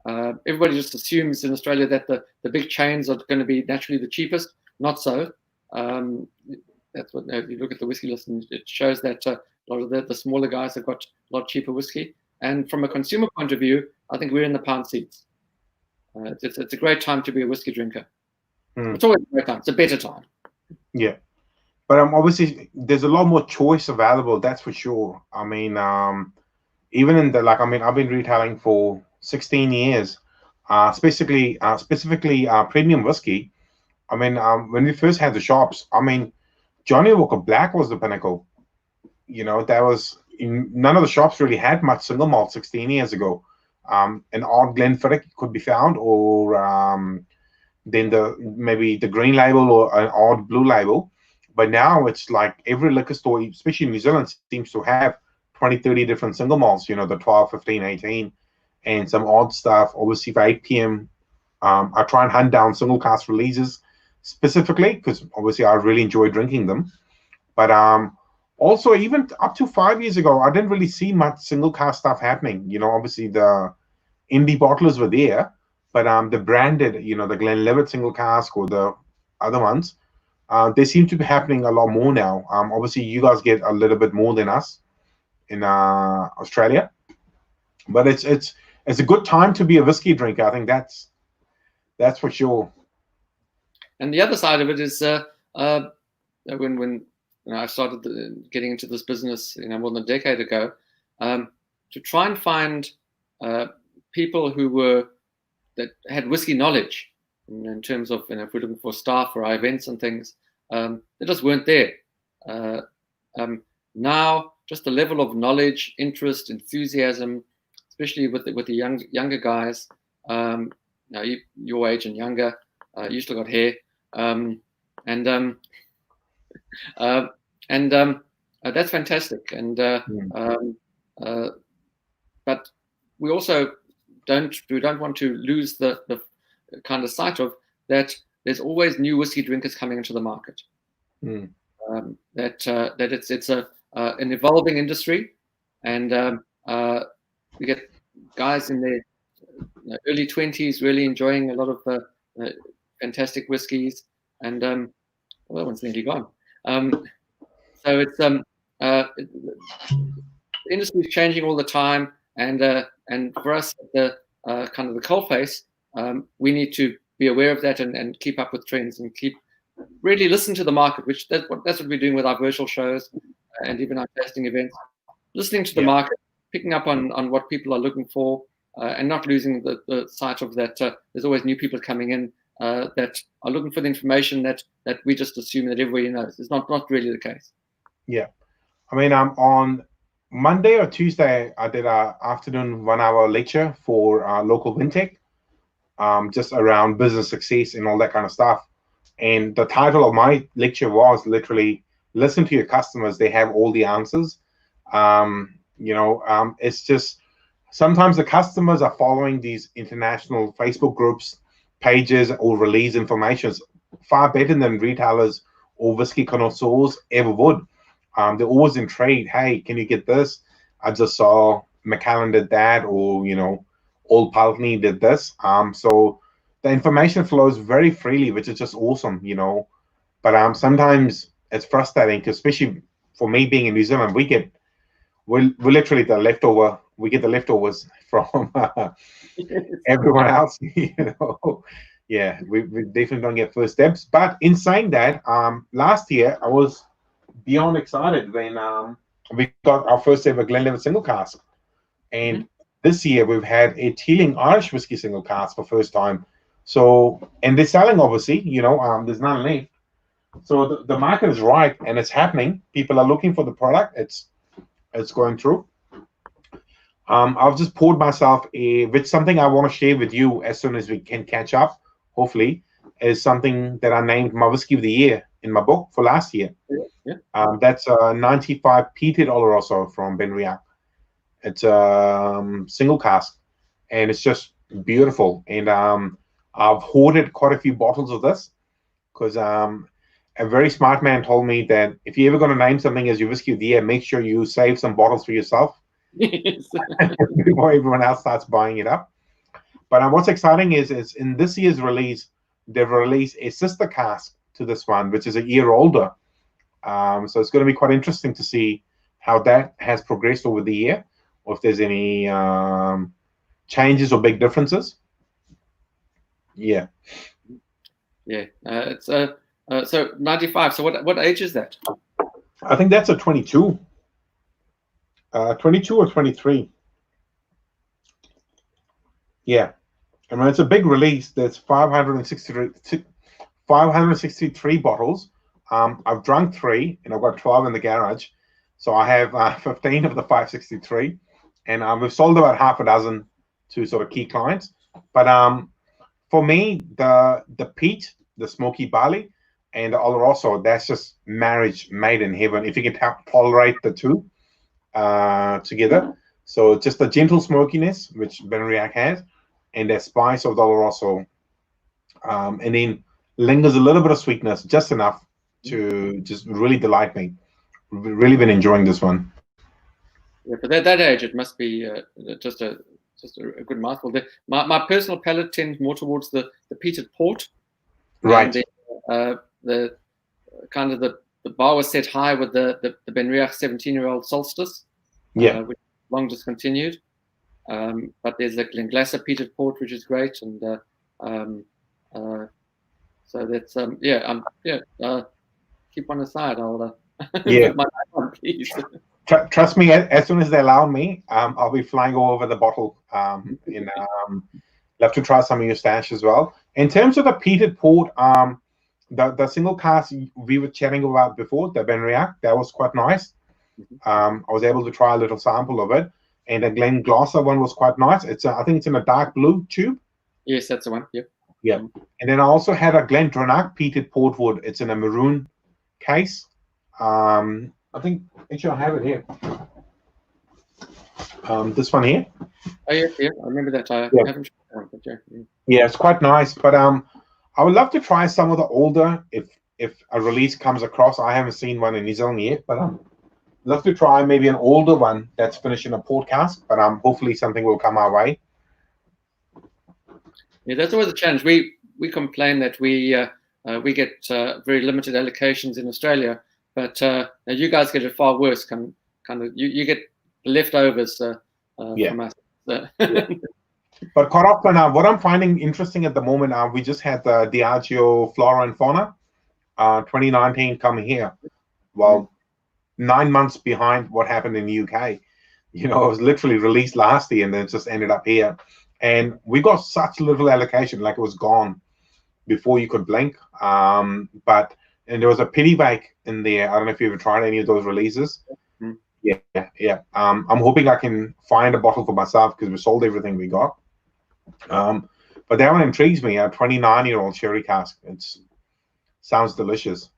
Everybody just assumes in Australia that the big chains are going to be naturally the cheapest. Not so. That's what, if you look at the Whisky List, and it shows that a lot of the smaller guys have got a lot cheaper whiskey. And from a consumer point of view, I think we're in the pound seats. It's a great time to be a whiskey drinker. It's always a great time. It's a better time. Yeah. but obviously there's a lot more choice available. That's for sure. I mean, even in the I've been retailing for 16 years, specifically premium whiskey. I mean, when we first had the shops, I mean, Johnny Walker Black was the pinnacle. That was none of the shops really had much single malt 16 years ago. An odd Glenfiddich could be found, or then maybe the green label or an odd blue label. But now it's like every liquor store, especially in New Zealand, seems to have 20, 30 different single malts, the 12, 15, 18, and some odd stuff. Obviously, for 8 p.m., I try and hunt down single cask releases specifically because obviously I really enjoy drinking them. But also, even up to 5 years ago, I didn't really see much single cask stuff happening. Obviously the indie bottlers were there, but the branded, the Glenlivet single cask or the other ones, they seem to be happening a lot more now. Obviously, you guys get a little bit more than us in Australia, but it's a good time to be a whiskey drinker. I think that's for sure. And the other side of it is when I started getting into this business, more than a decade ago, to try and find people that had whiskey knowledge in terms of, if we're looking for staff for our events and things, they just weren't there. Now, just the level of knowledge, interest, enthusiasm, especially with the younger guys, your age and younger, you still got hair, that's fantastic. And but we also don't want to lose the kind of sight of that. There's always new whiskey drinkers coming into the market. That it's an evolving industry, and we get guys in their early 20s really enjoying a lot of fantastic whiskies, and that one's nearly gone. So it's the industry is changing all the time, and for us at the kind of the coalface, we need to be aware of that and keep up with trends and really listen to the market, which that's what we're doing with our virtual shows and even our tasting events, listening to the market, picking up on what people are looking for, and not losing the sight of that. There's always new people coming in that are looking for the information that we just assume that everybody knows. It's not really the case. Yeah. I mean, on Monday or Tuesday, I did an afternoon 1-hour lecture for local Vintech, just around business success and all that kind of stuff. And the title of my lecture was literally, listen to your customers. They have all the answers. It's just sometimes the customers are following these international Facebook groups, pages, or release information far better than retailers or whiskey connoisseurs ever would. They're always intrigued. Hey, can you get this? I just saw Macallan did that, or Old Pulteney did this. So the information flows very freely, which is just awesome, But sometimes it's frustrating, especially for me being in New Zealand, we're literally the leftover. We get the leftovers from everyone else, Yeah, we definitely don't get first steps. But in saying that, last year I was beyond excited when we got our first ever Glenlivet single cask, and this year we've had a Teeling Irish whiskey single cask for first time. So, and they're selling, obviously, there's none left. So the market is right and it's happening. People are looking for the product. It's going through. I've just poured myself with something I want to share with you as soon as we can catch up, hopefully, is something that I named my Whiskey of the Year in my book for last year. That's a 95 peated Oloroso from Benriach. It's a single cask, and it's just beautiful. And I've hoarded quite a few bottles of this because a very smart man told me that if you're ever going to name something as your Whiskey of the Year, make sure you save some bottles for yourself before everyone else starts buying it up. But what's exciting is in this year's release, they've released a sister cask to this one, which is a year older. So it's going to be quite interesting to see how that has progressed over the year, or if there's any changes or big differences. Yeah. It's So 95. So what age is that? I think that's a 22. 22 or 23. Yeah. I mean, it's a big release. There's 563 bottles. I've drunk 3, and I've got 12 in the garage. So I have 15 of the 563, and we've sold about half a dozen to sort of key clients. But for me, the peat, the smoky barley, and the Oloroso, that's just marriage made in heaven. If you can tolerate the two together. So just the gentle smokiness, which Benriach has, and the spice of the Oloroso, and then lingers a little bit of sweetness, just enough to just really delight me. Really been enjoying this one. Yeah, but that age, it must be just a good mouthful. My personal palate tends more towards the peated port. Right. The kind of the bar was set high with the Benriach 17-year-old Solstice. Yeah. Which long discontinued. But there's a Glenglasser peated port, which is great, and so that's keep one aside. I'll yeah. put my name on, please. Trust me, as soon as they allow me, I'll be flying all over the bottle. Love to try some of your stash as well. In terms of the peated port, the single cask we were chatting about before, the Benriach, that was quite nice. I was able to try a little sample of it, and the Glenglasser one was quite nice. I think it's in a dark blue tube. Yes, that's the one. Yep. Yeah. And then I also had a Glendronach peated portwood. It's in a maroon case. I think actually I have it here. This one here. Oh yeah, I remember that. I haven't tried one, but yeah. Yeah, it's quite nice. But I would love to try some of the older if a release comes across. I haven't seen one in New Zealand yet, but love to try maybe an older one that's finished in a port cask. But hopefully something will come our way. Yeah, that's always a challenge. We complain that we get very limited allocations in Australia, but you guys get it far worse. Kind of you get the leftovers from us. Yeah. But quite often, what I'm finding interesting at the moment, we just had the Diageo Flora and Fauna 2019 come here. Well, 9 months behind what happened in the UK. You know, it was literally released last year and then it just ended up here. And we got such little allocation, like it was gone before you could blink. And there was a pity bake in there. I don't know if you ever tried any of those releases. Yeah. I'm hoping I can find a bottle for myself because we sold everything we got. But that one intrigues me. A 29-year-old sherry cask. It sounds delicious.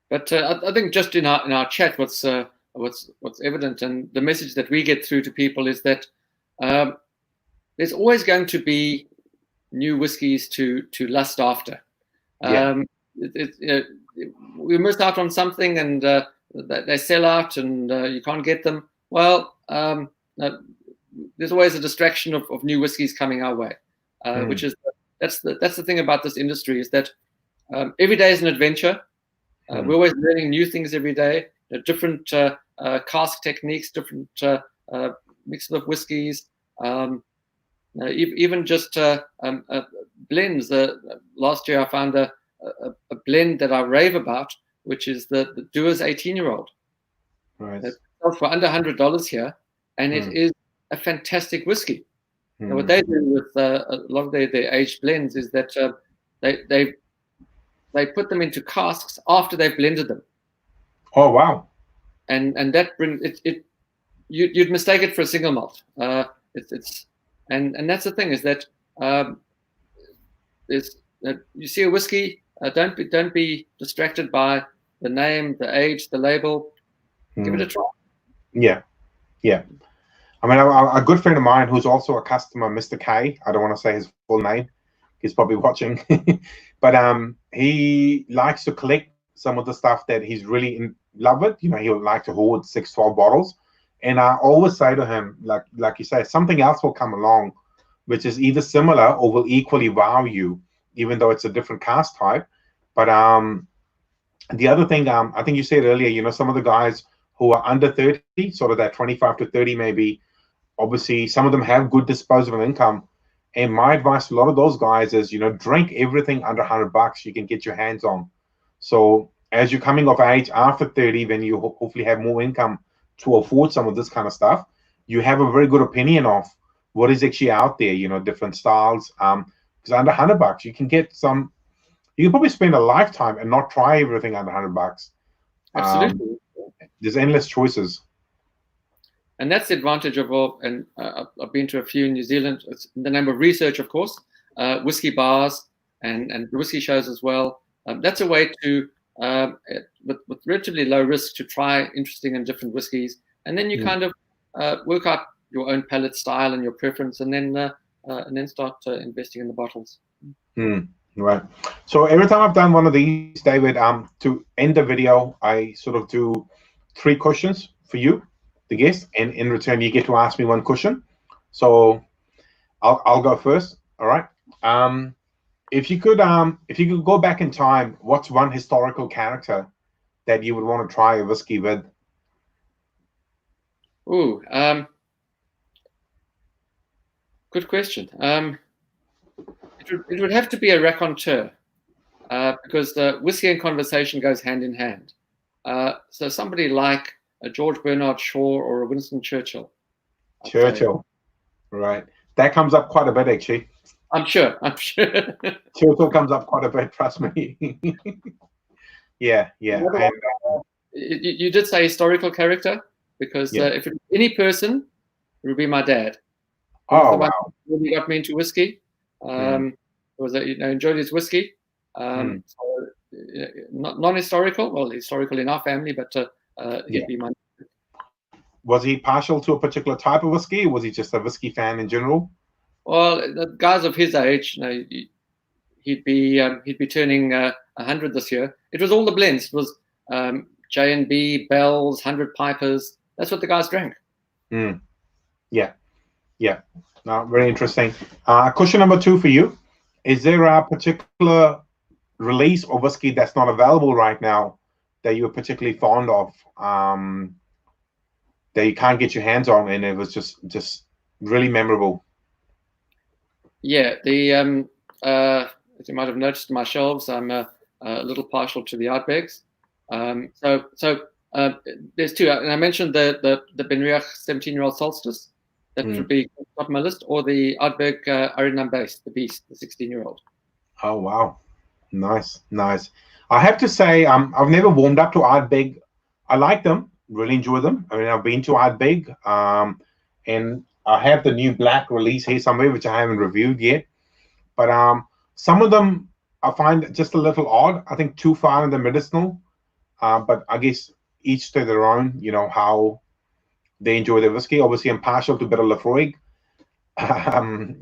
But I think just in our chat, what's evident and the message that we get through to people is that there's always going to be new whiskies to lust after. We missed out on something and they sell out and you can't get them. Well, there's always a distraction of new whiskies coming our way, which is that's the thing about this industry is that every day is an adventure. We're always learning new things every day. Different cask techniques, different mixes of whiskies. Even just blends. Last year I found a blend that I rave about, which is the Dewar's 18-year-old. Right. It's sold for under $100 here, and it is a fantastic whiskey. And what they do with a lot of their aged blends is that they put them into casks after they've blended them. Oh wow! And that brings it. You'd mistake it for a single malt. And that's the thing is that you see a whiskey. Don't be distracted by the name, the age, the label. Give it a try. Yeah. I mean, a good friend of mine who's also a customer, Mr. K. I don't want to say his full name. He's probably watching, but he likes to collect some of the stuff that he's really in love with. You know, he would like to hoard 6-12 bottles. And I always say to him, like you say, something else will come along, which is either similar or will equally wow you, even though it's a different cask type. But the other thing, I think you said earlier, you know, some of the guys who are under 30, sort of that 25 to 30 maybe, obviously some of them have good disposable income. And my advice to a lot of those guys is, you know, drink everything under $100 you can get your hands on. So as you're coming of age after 30, when you hopefully have more income to afford some of this kind of stuff, you have a very good opinion of what is actually out there, you know, different styles. Because under $100, you can get some, you can probably spend a lifetime and not try everything under $100. Absolutely. There's endless choices. And that's the advantage of all, and I've been to a few in New Zealand. It's in the name of research, of course, whiskey bars and whiskey shows as well. That's a way to, with relatively low risk, to try interesting and different whiskies. And then you kind of work out your own palate style and your preference, and then start investing in the bottles. Right. So every time I've done one of these, David, to end the video, I sort of do 3 questions for you, the guest, and in return you get to ask me 1 question. So I'll go first. All right. If you could go back in time, what's one historical character that you would want to try a whiskey with? Ooh, good question. It would have to be a raconteur, because the whiskey and conversation goes hand in hand. So somebody like a George Bernard Shaw or a Winston Churchill. Churchill, right? That comes up quite a bit, actually. I'm sure. Churchill comes up quite a bit. Trust me. Yeah. And, you did say historical character, because if it was any person, it would be my dad. Oh wow! Really got me into whiskey. Was enjoyed his whiskey. So, non-historical, well, historical in our family, but he'd be my. Was he partial to a particular type of whiskey, or was he just a whiskey fan in general? Well, the guys of his age, he'd be turning 100 this year. It was all the blends. It was J&B, Bell's, 100 Pipers. That's what the guys drank. Yeah. No, very interesting. Question number 2 for you. Is there a particular release of whiskey that's not available right now that you're particularly fond of, that you can't get your hands on, and it was just really memorable? Yeah, as you might have noticed in my shelves, I'm a little partial to the Ardbegs. So there's 2, and I mentioned the Benriach 17-year-old Solstice. That would be top of my list, or the Ardbeg Arenam Base, the Beast, the 16-year-old. Oh wow, nice. I have to say, I've never warmed up to Ardbeg. I like them, really enjoy them. I mean, I've been to Ardbeg, and I have the new black release here somewhere, which I haven't reviewed yet. But some of them I find just a little odd. I think too far in the medicinal. But I guess each to their own. You know how they enjoy their whiskey. Obviously, I'm partial to a bit of Lafroig.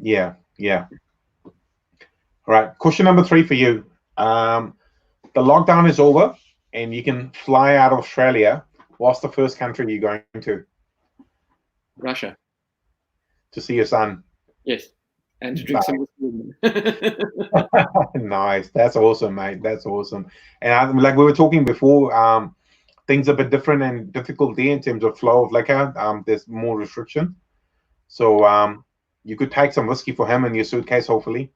Yeah. All right. Question number 3 for you. The lockdown is over, and you can fly out of Australia. What's the first country you're going to? Russia. To see your son. Yes, and to drink some whiskey. Nice. That's awesome, mate. That's awesome. And like we were talking before, things are a bit different and difficult there in terms of flow of liquor. There's more restriction. So you could take some whiskey for him in your suitcase, hopefully.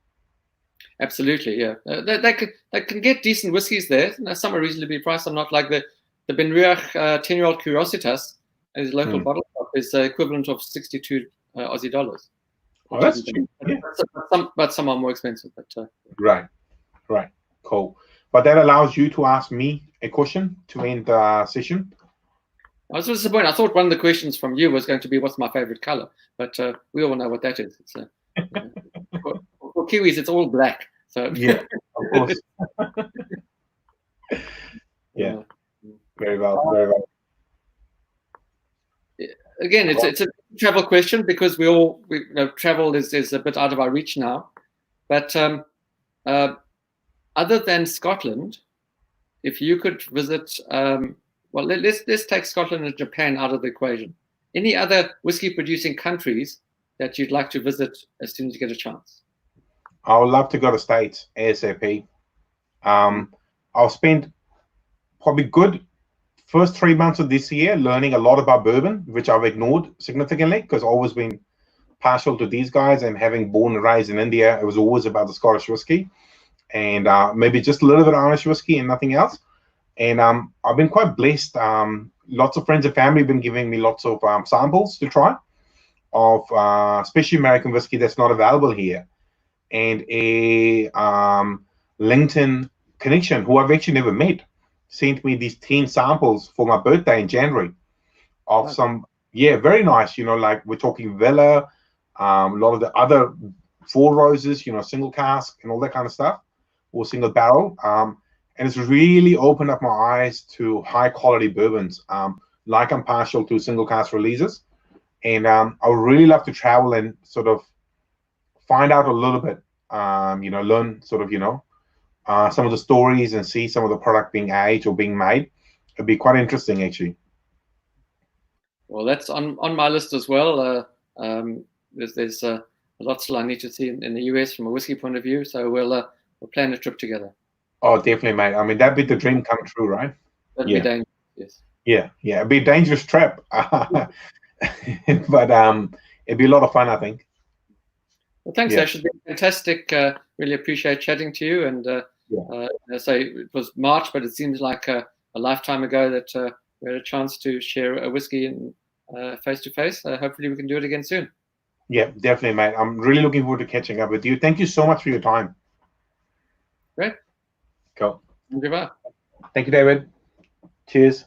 Absolutely, yeah. They can get decent whiskies there. Some are reasonably priced. I'm not like the Benriach 10-year-old Curiositas, his local bottle shop, is the equivalent of 62 Aussie dollars. Oh, that's cheap. Yeah. But some are more expensive. But Right. Cool. But that allows you to ask me a question to end the session. I was disappointed. I thought one of the questions from you was going to be, what's my favorite color? But we all know what that is. It's for Kiwis, it's all black. So yeah, of course. Yeah. Very well. Again, it's a travel question, because travel is a bit out of our reach now. But other than Scotland, if you could visit, let's take Scotland and Japan out of the equation. Any other whiskey producing countries that you'd like to visit as soon as you get a chance? I would love to go to States ASAP. I'll spend probably good first 3 months of this year learning a lot about bourbon, which I've ignored significantly because I've always been partial to these guys, and having born and raised in India, it was always about the Scottish whiskey. and maybe just a little bit of Irish whiskey and nothing else. And I've been quite blessed. Lots of friends and family have been giving me lots of samples to try of especially American whiskey that's not available here. And a LinkedIn connection who I've actually never met sent me these 10 samples for my birthday in January of some, very nice, like we're talking Villa, a lot of the other Four Roses, single cask and all that kind of stuff, or single barrel. And it's really opened up my eyes to high quality bourbons. Like I'm partial to single cask releases. And I would really love to travel and sort of find out a little bit, learn sort of, some of the stories and see some of the product being aged or being made. It'd be quite interesting, actually. Well, that's on my list as well. There's lots still I need to see in the US from a whiskey point of view. So we'll plan a trip together. Oh, definitely, mate. I mean, that'd be the dream come true, right? That'd be dangerous, yes. Yeah, it'd be a dangerous trip. But it'd be a lot of fun, I think. Well, thanks, Ash. It's been fantastic. Really appreciate chatting to you. And so it was March, but it seems like a lifetime ago that we had a chance to share a whiskey face to face. Hopefully we can do it again soon. Yeah, definitely, mate. I'm really looking forward to catching up with you. Thank you so much for your time. Great. Cool. Goodbye. Thank you, David. Cheers.